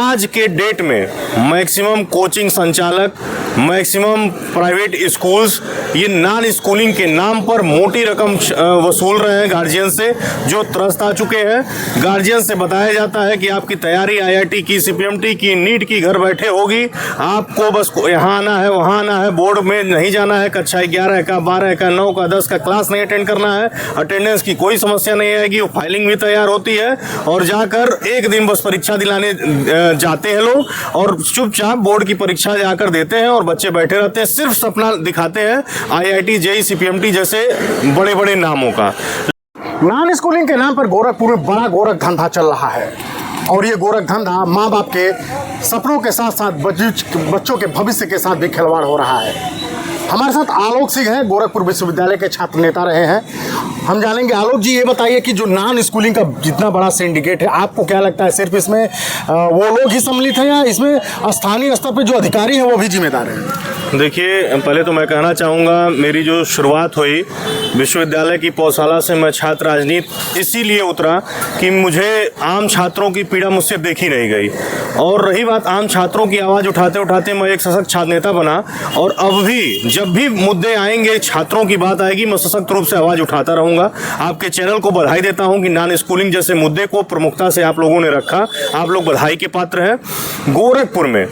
आज के डेट में मैक्सिमम कोचिंग संचालक, मैक्सिमम प्राइवेट स्कूल्स ये नॉन स्कूलिंग के नाम पर मोटी रकम वसूल रहे हैं गार्जियन से, जो त्रस्त आ चुके हैं। गार्जियन से बताया जाता है कि आपकी तैयारी आईआईटी की, सीपीएमटी की, नीट की घर बैठे होगी, आपको बस यहाँ आना है, वहाँ आना है, बोर्ड में नहीं जाना है, कक्षा 11 का, 12 का, 9 का, 10 का क्लास नहीं अटेंड करना है, अटेंडेंस की कोई समस्या नहीं आएगी, वो फाइलिंग भी तैयार होती है और जाकर एक दिन बस परीक्षा दिलाने जाते हैं लोग और चुपचाप बोर्ड की परीक्षा जाकर देते हैं और बच्चे बैठे रहते हैं, सिर्फ सपना दिखाते हैं आईआईटी, जेईई, सीपीएमटी जैसे बड़े बड़े नामों का। नॉन स्कूलिंग के नाम पर गोरखपुर में बड़ा गोरख धंधा चल रहा है और ये गोरख धंधा माँ बाप के सपनों के साथ साथ बच्चों के भविष्य के साथ भी खिलवाड़ हो रहा है। हमारे साथ आलोक सिंह हैं, गोरखपुर विश्वविद्यालय के छात्र नेता रहे हैं। हम जानेंगे, आलोक जी ये बताइए कि जो नॉन स्कूलिंग का जितना बड़ा सिंडिकेट है, आपको क्या लगता है सिर्फ इसमें वो लोग ही सम्मिलित हैं या इसमें स्थानीय स्तर पर जो अधिकारी हैं वो भी जिम्मेदार हैं? देखिए, पहले तो मैं कहना चाहूँगा, मेरी जो शुरुआत हुई विश्वविद्यालय की पौधशाला से, मैं छात्र राजनीति इसीलिए उतरा कि मुझे आम छात्रों की पीड़ा मुझसे देखी नहीं गई और रही बात आम छात्रों की आवाज़ उठाते उठाते मैं एक सशक्त छात्र नेता बना और अब भी जब भी मुद्दे आएंगे, छात्रों की बात आएगी, मैं सशक्त रूप से आवाज़ उठाता रहूँगा। आपके चैनल को बधाई देता हूँ कि नॉन स्कूलिंग जैसे मुद्दे को प्रमुखता से आप लोगों ने रखा, आप लोग बधाई के पात्र हैं। गोरखपुर में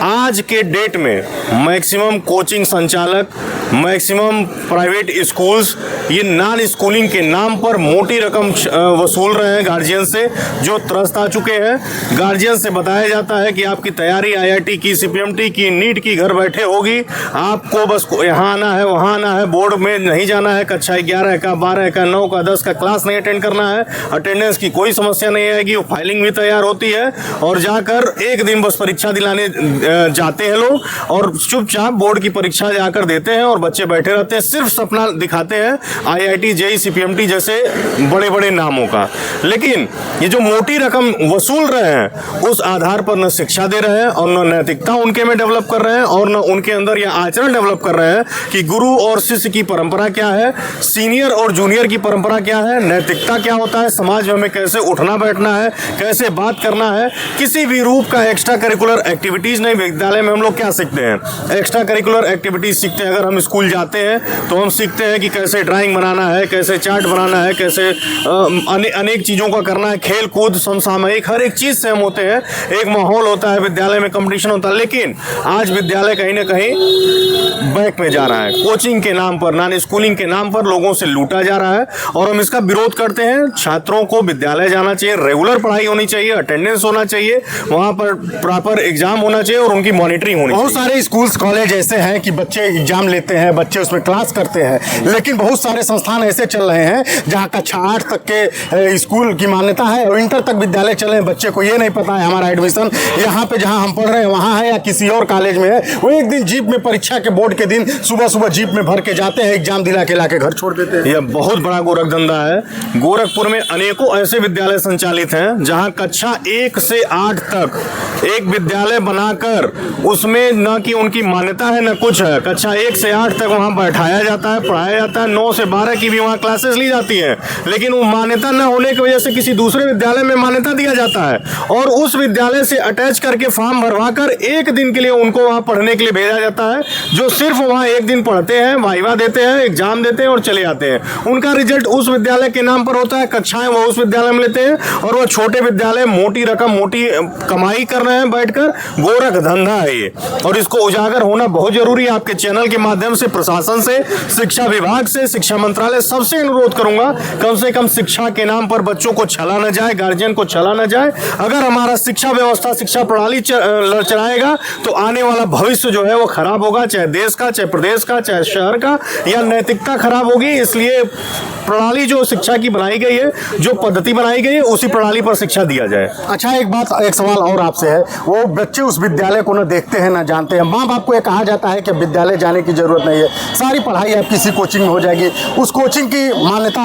आज के डेट में मैक्सिमम कोचिंग संचालक, मैक्सिमम प्राइवेट स्कूल्स ये नॉन स्कूलिंग के नाम पर मोटी रकम वसूल रहे हैं गार्जियन से, जो त्रस्त आ चुके हैं। गार्जियन से बताया जाता है कि आपकी तैयारी आईआईटी की, सीपीएमटी की, नीट की घर बैठे होगी, आपको बस यहाँ आना है, वहाँ आना है, बोर्ड में नहीं जाना है, कक्षा 11 का, 12 का, 9 का, 10 का क्लास नहीं अटेंड करना है, अटेंडेंस की कोई समस्या नहीं आएगी, वो फाइलिंग भी तैयार होती है और जाकर एक दिन बस परीक्षा दिलाने जाते हैं लोग और चुपचाप बोर्ड की परीक्षा जाकर देते हैं और बच्चे बैठे रहते हैं, सिर्फ सपना दिखाते हैं आईआईटी, जेईई, सीपीएमटी जैसे बड़े बड़े नामों का। लेकिन ये जो मोटी रकम वसूल रहे हैं उस आधार पर न शिक्षा दे रहे हैं और न नैतिकता उनके में डेवलप कर रहे हैं और न उनके अंदर यह आचरण डेवलप कर रहे हैं कि गुरु और शिष्य की परंपरा क्या है, सीनियर और जूनियर की परंपरा क्या है, नैतिकता क्या होता है, समाज में हमें कैसे उठना बैठना है, कैसे बात करना है। किसी भी रूप का एक्स्ट्रा करिकुलर एक्टिविटीज नहीं। विद्यालय में हम लोग क्या सीखते हैं? एक्स्ट्रा करिकुलर एक्टिविटीज सीखते हैं। अगर हम स्कूल जाते हैं तो हम सीखते हैं कि कैसे ड्राइंग बनाना है, कैसे चार्ट बनाना है, कैसे अनेक चीज़ों का करना है, खेल कूद, समसामयिक हर एक चीज़ से हम होते हैं। एक माहौल होता है विद्यालय में, कंपटीशन होता है। लेकिन आज विद्यालय कहीं ना कहीं बैक में जा रहा है। कोचिंग के नाम पर, नॉन स्कूलिंग के नाम पर लोगों से लूटा जा रहा है और हम इसका विरोध करते हैं। छात्रों को विद्यालय जाना चाहिए, रेगुलर पढ़ाई होनी चाहिए, अटेंडेंस होना चाहिए, वहाँ पर प्रॉपर एग्जाम होना चाहिए और उनकी मॉनिटरिंग होनी चाहिए। बहुत सारे स्कूल्स कॉलेज ऐसे हैं कि बच्चे एग्जाम लेते हैं, बच्चे उसमें क्लास करते हैं, लेकिन बहुत सारे संस्थान ऐसे चल रहे हैं जहाँ कक्षा 8 तक के स्कूल की मान्यता है और इंटर तक विद्यालय चल रहे हैं। बच्चे को ये नहीं पता है हमारा एडमिशन यहाँ पे जहाँ हम पढ़ रहे हैं वहाँ है या किसी और कॉलेज में है। वो एक दिन जीप में, परीक्षा के बोर्ड के दिन सुबह सुबह जीप में भर के जाते हैं, एग्जाम दिला के लाके घर छोड़ देते हैं। यह बहुत बड़ा गोरख धंधा है। गोरखपुर में अनेकों ऐसे विद्यालय संचालित हैं जहाँ कक्षा 1 से 8 तक एक विद्यालय बनाकर उसमें न कि उनकी मान्यता है न कुछ है। कक्षा 1 से 8 तक वहाँ बैठाया जाता है, पढ़ाया जाता है, 9 से 12 की भी वहाँ क्लासेस ली जाती है, लेकिन वो मान्यता न होने की वजह से किसी दूसरे विद्यालय में मान्यता दिया जाता है और उस विद्यालय से अटैच करके फॉर्म भरवा कर एक दिन के लिए उनको वहाँ पढ़ने के लिए भेजा जाता है, जो सिर्फ वहाँ एक दिन पढ़ते हैं, वाइवा देते हैं, एग्जाम देते हैं और चले जाते हैं। उनका रिजल्ट उस विद्यालय के नाम पर होता है, कक्षाएं वो उस विद्यालय में लेते हैं और वो छोटे विद्यालय मोटी रकम, मोटी कमाई कर रहे हैं बैठकर। गोरख धंधा है ये और इसको उजागर होना बहुत जरूरी है। आपके चैनल के माध्यम से प्रशासन से, शिक्षा विभाग से, शिक्षा मंत्रालय सबसे अनुरोध करूंगा, कम से कम शिक्षा के नाम पर बच्चों को छला न जाए, गार्जियन को छला न जाए। अगर हमारा शिक्षा व्यवस्था, शिक्षा प्रणाली चलाएगा तो आने वाला भविष्य जो है वो खराब होगा, चाहे देश का, चाहे प्रदेश का, चाहे शहर का, या नैतिकता खराब होगी। इसलिए प्रणाली जो शिक्षा की बनाई गई है, जो पद्धति बनाई गई है, उसी प्रणाली पर शिक्षा दिया जाए। अच्छा, एक सवाल और आपसे है, वो बच्चे उस विद्यालय को न देखते हैं न जानते हैं। माँ बाप को ये कहा जाता है कि विद्यालय जाने की जरूरत नहीं है, सारी पढ़ाई आप किसी कोचिंग में हो जाएगी। उस कोचिंग की मान्यता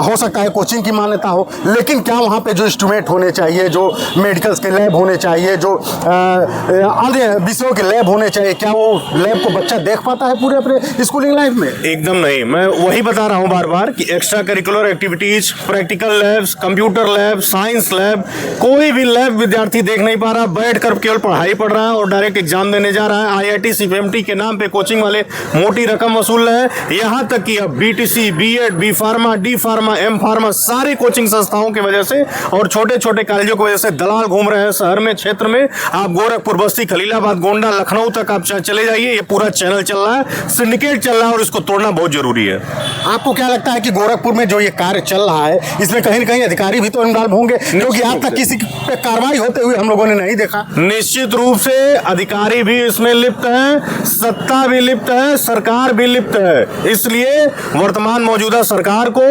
हो सकता है, कोचिंग की मान्यता हो, लेकिन क्या वहाँ पे जो इंस्ट्रूमेंट होने चाहिए, जो मेडिकल्स के लैब होने चाहिए, जो अन्य विषयों के लैब होने चाहिए, क्या वो लैब को बच्चा देख पाता है पूरे अपने स्कूलिंग लाइफ में? एकदम नहीं। मैं वही बता रहा हूँ बार बार कि extra curricular activities, practical labs, computer lab, science lab, कोई भी लैब विद्यार्थी देख नहीं पा रहा। बैठ कर केवल पढ़ाई पढ़ रहा है और डायरेक्ट एग्जाम देने जा रहा है। आईआईटी सीपीएमटी के नाम पे कोचिंग वाले मोटी रकम वसूल रहे हैं। यहाँ तक कि अब BTC, BEd, B pharma, D pharma, M pharma सारी कोचिंग संस्थाओं की वजह से और छोटे छोटे कॉलेजों की वजह से दलाल घूम रहे हैं शहर में, क्षेत्र में। आप गोरखपुर, बस्ती, खलीलाबाद, गोंडा, लखनऊ तक आप चले जाइए, ये पूरा चैनल चल रहा है, सिंडिकेट चल रहा है और इसको तोड़ना बहुत जरूरी है। आपको क्या लगता है कि गोरखपुर में जो ये कार्य चल रहा है इसमें कहीं न कहीं अधिकारी भी तो इन्वॉल्व होंगे, क्योंकि आज तक किसी पे कार्रवाई होते हुए हम लोगों ने नहीं देखा। निश्चित रूप से अधिकारी भी इसमें लिप्त है, सत्ता भी लिप्त है, सरकार भी लिप्त है। इसलिए वर्तमान मौजूदा सरकार को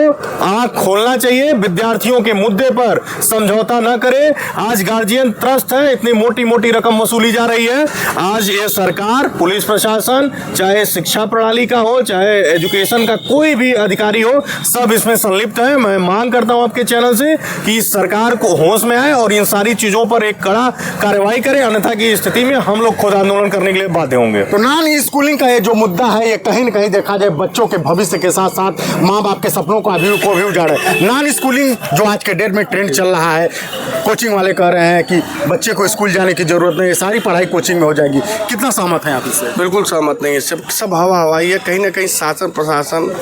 आंख खोलना चाहिए, विद्यार्थियों के मुद्दे पर समझौता न करे। आज गार्जियन त्रस्त है, इतनी मोटी मोटी रकम वसूली जा रही है। आज ये सरकार, पुलिस प्रशासन, चाहे शिक्षा प्रणाली का हो, चाहे एजुकेशन का कोई भी अधिकारी हो, सब इसमें संलिप्त है। मैं मांग करता हूं आपके चैनल से कि सरकार को होश में आए और इन सारी चीजों पर एक कड़ा कार्रवाई करे, अन्यथा की स्थिति में हम लोग खुद आंदोलन करने के लिए बाध्य होंगे। तो नॉन स्कूलिंग का ये जो मुद्दा है ये कहीं न कहीं देखा जाए बच्चों के भविष्य के साथ साथ माँ बाप के सपनों को भी उजाड़ है। नॉन स्कूलिंग जो आज के डेट में ट्रेंड चल रहा है, कोचिंग वाले कह रहे हैं कि बच्चे को स्कूल जाने की जरूरत नहीं है, सारी पढ़ाई कोचिंग में हो जाएगी। कितना सहमत है आप इससे? बिल्कुल सहमत नहीं है। सब हवा हवाई है। कहीं ना कहीं शासन प्रशासन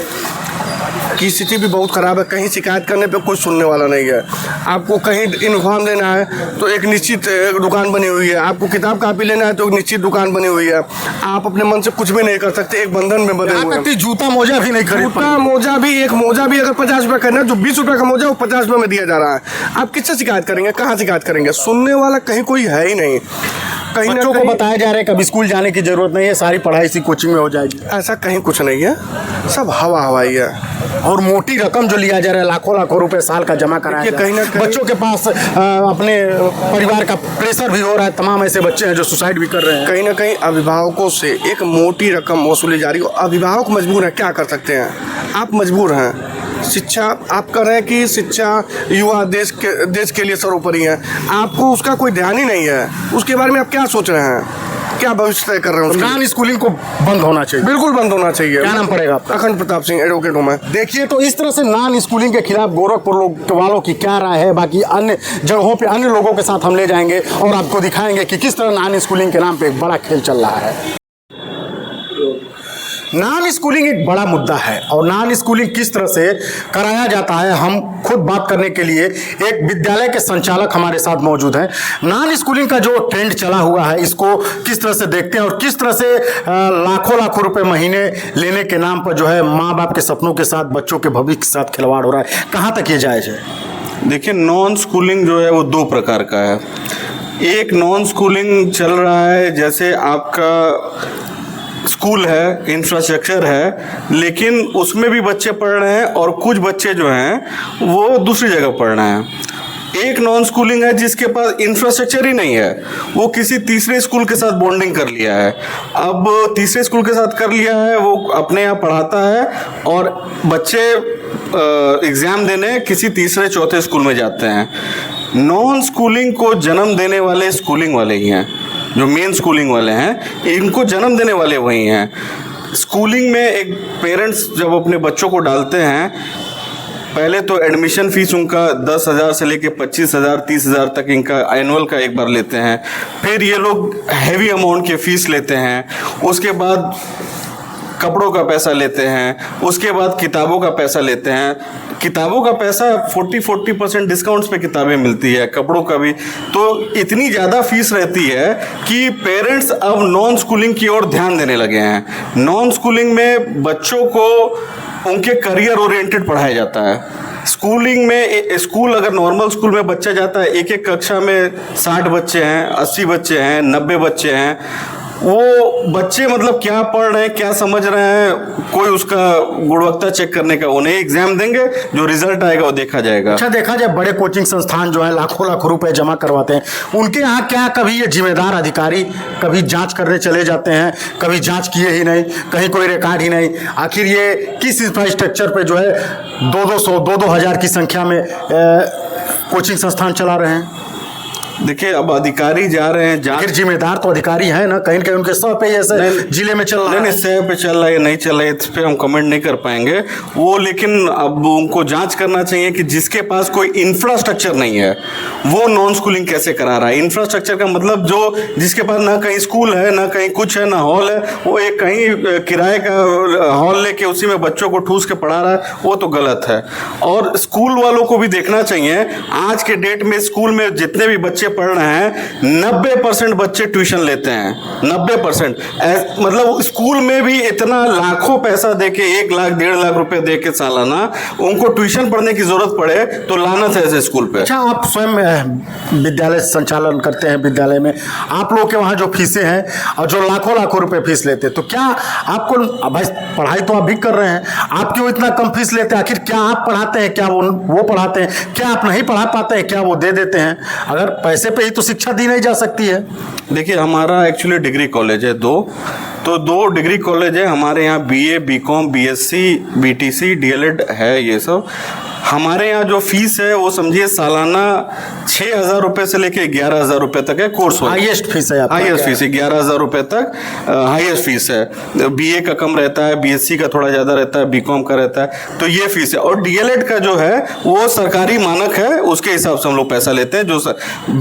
की स्थिति भी बहुत ख़राब है। कहीं शिकायत करने पे कोई सुनने वाला नहीं है। आपको कहीं यूनिफॉर्म लेना है तो एक निश्चित दुकान बनी हुई है, आपको किताब कापी लेना है तो एक निश्चित दुकान बनी हुई है। आप अपने मन से कुछ भी नहीं कर सकते, एक बंधन में बंधे हुए हैं। जूता मोजा भी नहीं खरीद पाए। जूता मोजा भी, एक मोजा भी अगर 50 रुपये करना है, जो 20 रुपये का मोजा वो 50 रुपये में दिया जा रहा है। आप किससे शिकायत करेंगे? कहाँ शिकायत करेंगे? सुनने वाला कहीं कोई है ही नहीं। कहीं बच्चों को बताया जा रहा है कभी स्कूल जाने की जरूरत नहीं है, सारी पढ़ाई इसी कोचिंग में हो जाएगी। ऐसा कहीं कुछ नहीं है, सब हवा हवाई है। और मोटी रकम जो लिया जा रहा है, लाखों लाखों रुपए साल का जमा कराया जा रहा है। कहीं ना कहीं बच्चों के पास अपने परिवार का प्रेशर भी हो रहा है। तमाम ऐसे बच्चे हैं जो सुसाइड भी कर रहे हैं। कहीं ना कहीं अभिभावकों से एक मोटी रकम वसूली जा रही है। अभिभावक मजबूर हैं, क्या कर सकते हैं? आप मजबूर हैं। शिक्षा आप कर रहे हैं कि शिक्षा युवा देश के लिए सर्वोपरि है। आपको उसका कोई ध्यान ही नहीं है। उसके बारे में आप क्या सोच रहे हैं? क्या भविष्य तय कर रहे हैं? नॉन स्कूलिंग को बंद होना चाहिए। बिल्कुल बंद होना चाहिए। क्या नाम पड़ेगा आपका? अखंड प्रताप सिंह, एडवोकेट हूँ मैं। देखिए, तो इस तरह से नॉन स्कूलिंग के खिलाफ गोरखपुर वालों की क्या राय है, बाकी अन्य जगहों पे अन्य लोगों के साथ हम ले जाएंगे और आपको दिखाएंगे कि किस तरह नॉन स्कूलिंग के नाम पे एक बड़ा खेल चल रहा है। नॉन स्कूलिंग एक बड़ा मुद्दा है और नॉन स्कूलिंग किस तरह से कराया जाता है, हम खुद बात करने के लिए एक विद्यालय के संचालक हमारे साथ मौजूद हैं। नॉन स्कूलिंग का जो ट्रेंड चला हुआ है, इसको किस तरह से देखते हैं और किस तरह से लाखों लाखों रुपए महीने लेने के नाम पर जो है माँ बाप के सपनों के साथ, बच्चों के भविष्य के साथ खिलवाड़ हो रहा है, कहाँ तक ये जायज़ है? देखिए, नॉन स्कूलिंग जो है वो दो प्रकार का है। एक नॉन स्कूलिंग चल रहा है जैसे आपका स्कूल है, इंफ्रास्ट्रक्चर है, लेकिन उसमें भी बच्चे पढ़ रहे हैं और कुछ बच्चे जो हैं वो दूसरी जगह पढ़ रहे हैं। एक नॉन स्कूलिंग है जिसके पास इंफ्रास्ट्रक्चर ही नहीं है, वो किसी तीसरे स्कूल के साथ बॉन्डिंग कर लिया है। अब तीसरे स्कूल के साथ कर लिया है, वो अपने यहाँ पढ़ाता है और बच्चे एग्ज़ाम देने किसी तीसरे चौथे स्कूल में जाते हैं। नॉन स्कूलिंग को जन्म देने वाले स्कूलिंग वाले ही हैं, जो मेन स्कूलिंग वाले हैं, इनको जन्म देने वाले वही हैं। स्कूलिंग में एक पेरेंट्स जब अपने बच्चों को डालते हैं, पहले तो एडमिशन फ़ीस उनका 10,000 से लेके 25,000 30,000 तक इनका एनुअल का एक बार लेते हैं। फिर ये लोग हैवी अमाउंट के फ़ीस लेते हैं, उसके बाद कपड़ों का पैसा लेते हैं, उसके बाद किताबों का पैसा लेते हैं। किताबों का पैसा 40% डिस्काउंट्स पे किताबें मिलती है, कपड़ों का भी। तो इतनी ज़्यादा फीस रहती है कि पेरेंट्स अब नॉन स्कूलिंग की ओर ध्यान देने लगे हैं। नॉन स्कूलिंग में बच्चों को उनके करियर ओरिएंटेड पढ़ाया जाता है। स्कूलिंग में, स्कूल अगर नॉर्मल स्कूल में बच्चा जाता है, एक एक कक्षा में 60 बच्चे हैं, 80 बच्चे हैं, 90 बच्चे हैं, वो बच्चे मतलब क्या पढ़ रहे हैं, क्या समझ रहे हैं, कोई उसका गुणवत्ता चेक करने का, उन्हें एग्जाम देंगे, जो रिजल्ट आएगा वो देखा जाएगा। अच्छा, देखा जाए बड़े कोचिंग संस्थान जो है लाखों लाखों रुपए जमा करवाते हैं, उनके यहाँ क्या कभी ये जिम्मेदार अधिकारी कभी जांच करने चले जाते हैं? कभी जांच किए ही नहीं, कहीं कोई रिकॉर्ड ही नहीं। आखिर ये किस इंफ्रास्ट्रक्चर पे जो है 2-200 2-2 हज़ार की संख्या में कोचिंग संस्थान चला रहे हैं? देखिए अब अधिकारी जा रहे हैं आखिर जिम्मेदार तो अधिकारी है ना, कहीं न कहीं उनके सौ पे ऐसे जिले में चल रहा है। नहीं सह पे चल रहा है या नहीं चल रहा है इस पे हम कमेंट नहीं कर पाएंगे वो, लेकिन अब उनको जांच करना चाहिए कि जिसके पास कोई इंफ्रास्ट्रक्चर नहीं है वो नॉन स्कूलिंग कैसे करा रहा है। इंफ्रास्ट्रक्चर का मतलब जो जिसके पास ना कहीं स्कूल है ना कहीं कुछ है ना हॉल है, वो एक कहीं किराए का हॉल लेके उसी में बच्चों को ठूस के पढ़ा रहा है, वो तो गलत है। और स्कूल वालों को भी देखना चाहिए, आज के डेट में स्कूल में जितने भी बच्चे पढ़ रहे हैं 90% बच्चे ट्यूशन लेते हैं, 90%। मतलब स्कूल में भी इतना लाखों पैसा देके 1 लाख 1.5 लाख रुपए देके सालाना उनको ट्यूशन पढ़ने की जरूरत पड़े तो लानत है ऐसे स्कूल पे। अच्छा, आप स्वयं विद्यालय संचालन करते हैं, विद्यालय में आप लोग के वहाँ जो फीसें हैं और जो लाखों लाखों रुपए फीस लेते हैं, तो क्या आपको, भाई पढ़ाई तो आप भी कर रहे हैं, आप क्यों इतना कम फीस लेते हैं? आखिर क्या आप पढ़ाते हैं, क्या वो पढ़ाते हैं, क्या आप नहीं पढ़ा पाते हैं, क्या वो दे देते हैं? अगर पैसे पे ही तो शिक्षा दी नहीं जा सकती है। देखिए हमारा एक्चुअली डिग्री कॉलेज है दो डिग्री कॉलेज है हमारे यहाँ, BA BCom BSc BTC DLED है ये सब। हमारे यहाँ जो फीस है वो समझिए सालाना 6,000 रुपये से लेके 11,000 रुपये तक है कोर्स। हाईएस्ट फीस है आपका? हाईएस्ट फीस है 11,000 रुपये तक हाईएस्ट फीस है। BA का कम रहता है, BSc का थोड़ा ज़्यादा रहता है, BCom का रहता है, तो ये फीस है। और DLED का जो है वो सरकारी मानक है, उसके हिसाब से हम लोग पैसा लेते हैं। जो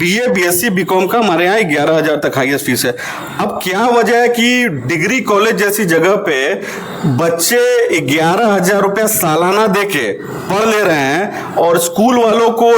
BA BSc BCom का हमारे यहाँ 11,000 तक हाईएस्ट फीस है। अब क्या वजह है कि डिग्री कॉलेज जैसी जगह पे बच्चे 11,000 रुपया सालाना देके पढ़ ले रहे हैं और स्कूल वालों को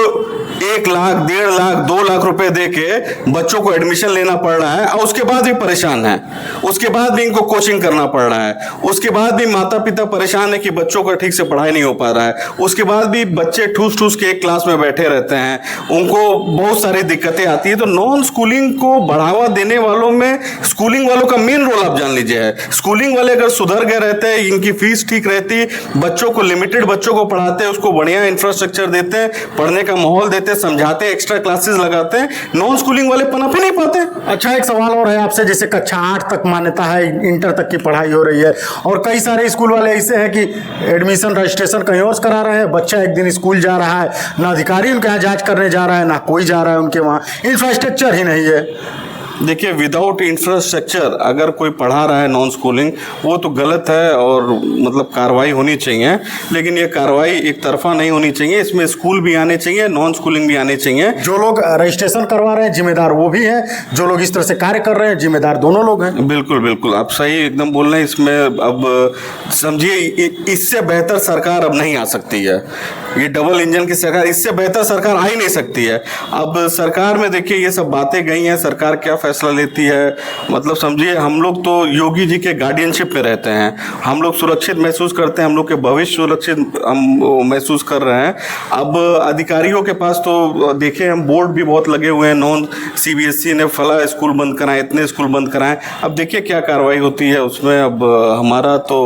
1 लाख 1.5 लाख 2 लाख रुपए देके बच्चों को एडमिशन लेना पड़ रहा है, और उसके बाद भी परेशान है, उसके बाद भी इनको कोचिंग करना पड़ रहा है, उसके बाद भी माता पिता परेशान है कि बच्चों का ठीक से पढ़ाई नहीं हो पा रहा है, उसके बाद भी बच्चे ठूस ठूस के एक क्लास में बैठे रहते हैं, उनको बहुत सारी दिक्कतें आती है। तो नॉन स्कूलिंग को बढ़ावा देने वालों में स्कूलिंग वालों का मेन रोल आप जान लीजिए है। स्कूलिंग वाले अगर सुधर गए रहते हैं, इनकी फीस ठीक रहती, बच्चों को लिमिटेड बच्चों को पढ़ाते हैं, उसको बढ़िया इंफ्रास्ट्रक्चर देते हैं, पढ़ने का माहौल देते हैं, समझाते हैं, एक्स्ट्रा क्लासेस लगाते हैं, नॉन स्कूलिंग वाले पनप ही नहीं पाते। अच्छा, एक सवाल और है आपसे, जैसे कक्षा 8 तक मान्यता है, इंटर तक की पढ़ाई हो रही है, और कई सारे स्कूल वाले ऐसे हैं कि एडमिशन रजिस्ट्रेशन कहीं और करा रहे हैं, बच्चा एक दिन स्कूल जा रहा है, ना अधिकारी उनके यहाँ जांच करने जा रहा है, ना कोई जा रहा है उनके वहाँ, इंफ्रास्ट्रक्चर ही नहीं है। देखिए विदाउट इंफ्रास्ट्रक्चर अगर कोई पढ़ा रहा है नॉन स्कूलिंग, वो तो गलत है और मतलब कार्रवाई होनी चाहिए, लेकिन ये कार्रवाई एक तरफा नहीं होनी चाहिए, इसमें स्कूल भी आने चाहिए, नॉन स्कूलिंग भी आने चाहिए। जो लोग रजिस्ट्रेशन करवा रहे हैं जिम्मेदार वो भी है, जो लोग इस तरह से कार्य कर रहे हैं जिम्मेदार दोनों लोग हैं। बिल्कुल बिल्कुल आप सही एकदम बोल रहे हैं। इसमें अब समझिए इससे बेहतर सरकार अब नहीं आ सकती है, ये डबल इंजन की सरकार, इससे बेहतर सरकार आ ही नहीं सकती है। अब सरकार में देखिए ये सब बातें गई हैं, सरकार क्या फैसला लेती है, मतलब समझिए हम लोग तो योगी जी के गार्डियनशिप में रहते हैं, हम लोग सुरक्षित महसूस करते हैं, हम लोग के भविष्य सुरक्षित हम महसूस कर रहे हैं। अब अधिकारियों के पास तो देखें हम बोर्ड भी बहुत लगे हुए हैं, नॉन CBSE ने फला स्कूल बंद कराए, इतने स्कूल बंद कराएं, अब देखिए क्या कार्रवाई होती है उसमें। अब हमारा तो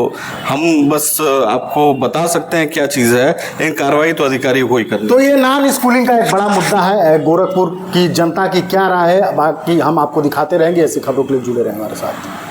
हम बस आपको बता सकते हैं क्या चीज़ है, लेकिन कार्रवाई तो अधिकारी को ही करनी। तो ये नॉन स्कूलिंग का एक बड़ा मुद्दा है, गोरखपुर की जनता की क्या राय है, बाकी हम आपको दिखाते रहेंगे। ऐसी खबरों के लिए जुड़े रहें हमारे साथ।